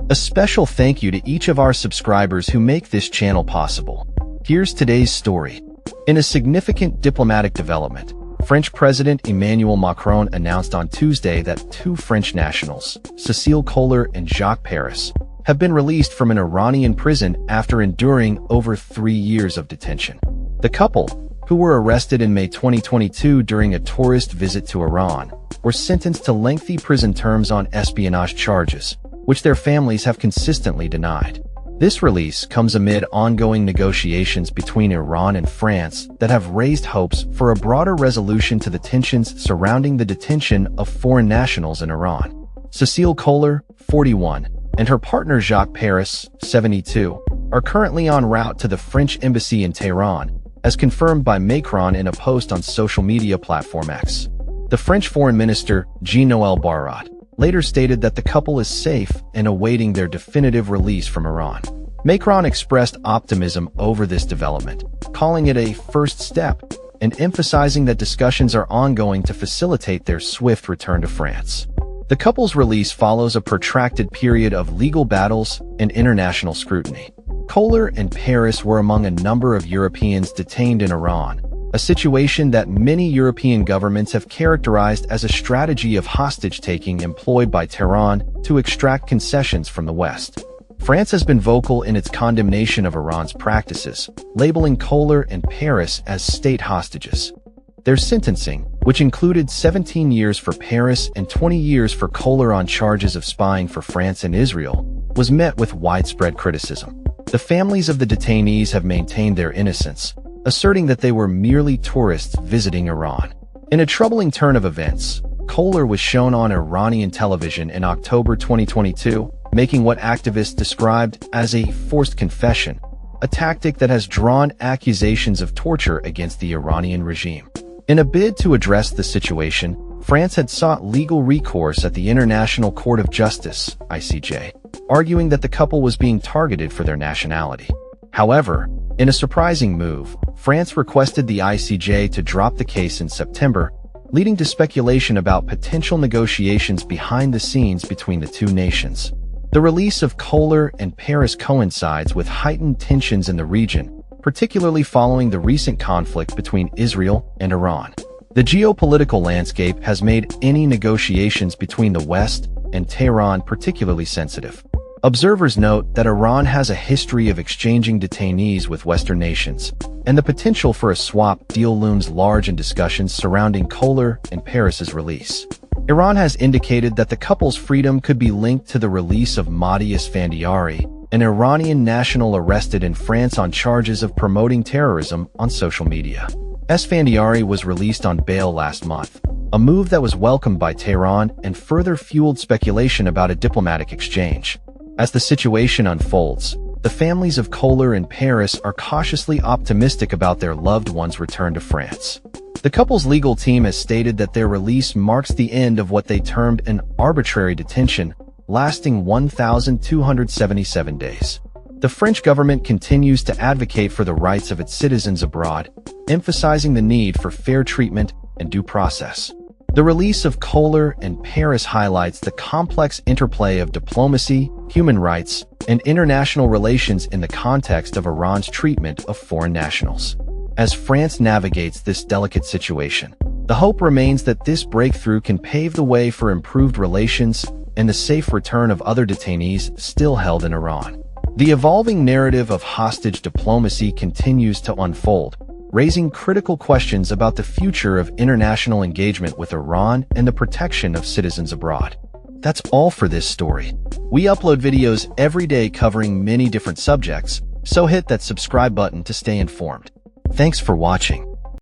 A special thank you to each of our subscribers who make this channel possible. Here's today's story. In a significant diplomatic development, French President Emmanuel Macron announced on Tuesday that two French nationals, Cécile Kohler and Jacques, have been released from an Iranian prison after enduring over 3 years of detention. The couple, who were arrested in May 2022 during a tourist visit to Iran, were sentenced to lengthy prison terms on espionage charges, which their families have consistently denied. This release comes amid ongoing negotiations between Iran and France that have raised hopes for a broader resolution to the tensions surrounding the detention of foreign nationals in Iran. Cécile Kohler, 41, and her partner Jacques, 72, are currently en route to the French embassy in Tehran, as confirmed by Macron in a post on social media platform X. The French Foreign Minister, Jean-Noël Barrot, later stated that the couple is safe and awaiting their definitive release from Iran. Macron expressed optimism over this development, calling it a first step and emphasizing that discussions are ongoing to facilitate their swift return to France. The couple's release follows a protracted period of legal battles and international scrutiny. Kohler and Paris were among a number of Europeans detained in Iran, a situation that many European governments have characterized as a strategy of hostage-taking employed by Tehran to extract concessions from the West. France has been vocal in its condemnation of Iran's practices, labeling Kohler and Paris as state hostages. Their sentencing, which included 17 years for Paris and 20 years for Kohler on charges of spying for France and Israel, was met with widespread criticism. The families of the detainees have maintained their innocence, asserting that they were merely tourists visiting Iran. In a troubling turn of events, Kohler was shown on Iranian television in October 2022, making what activists described as a forced confession, a tactic that has drawn accusations of torture against the Iranian regime. In a bid to address the situation, France had sought legal recourse at the International Court of Justice, ICJ, arguing that the couple was being targeted for their nationality. However, in a surprising move, France requested the ICJ to drop the case in September, leading to speculation about potential negotiations behind the scenes between the two nations. The release of Kohler and Paris coincides with heightened tensions in the region, particularly following the recent conflict between Israel and Iran. The geopolitical landscape has made any negotiations between the West and Tehran particularly sensitive. Observers note that Iran has a history of exchanging detainees with Western nations, and the potential for a swap deal looms large in discussions surrounding Kohler and Paris's release. Iran has indicated that the couple's freedom could be linked to the release of Mahdi Esfandiari, an Iranian national arrested in France on charges of promoting terrorism on social media. Esfandiari was released on bail last month, a move that was welcomed by Tehran and further fueled speculation about a diplomatic exchange. As the situation unfolds, the families of Kohler and Paris are cautiously optimistic about their loved ones' return to France. The couple's legal team has stated that their release marks the end of what they termed an arbitrary detention, lasting 1,277 days. The French government continues to advocate for the rights of its citizens abroad, emphasizing the need for fair treatment and due process. The release of Kohler and Paris highlights the complex interplay of diplomacy, human rights, and international relations in the context of Iran's treatment of foreign nationals. As France navigates this delicate situation, the hope remains that this breakthrough can pave the way for improved relations and the safe return of other detainees still held in Iran. The evolving narrative of hostage diplomacy continues to unfold, raising critical questions about the future of international engagement with Iran and the protection of citizens abroad. That's all for this story. We upload videos every day covering many different subjects, so hit that subscribe button to stay informed. Thanks for watching.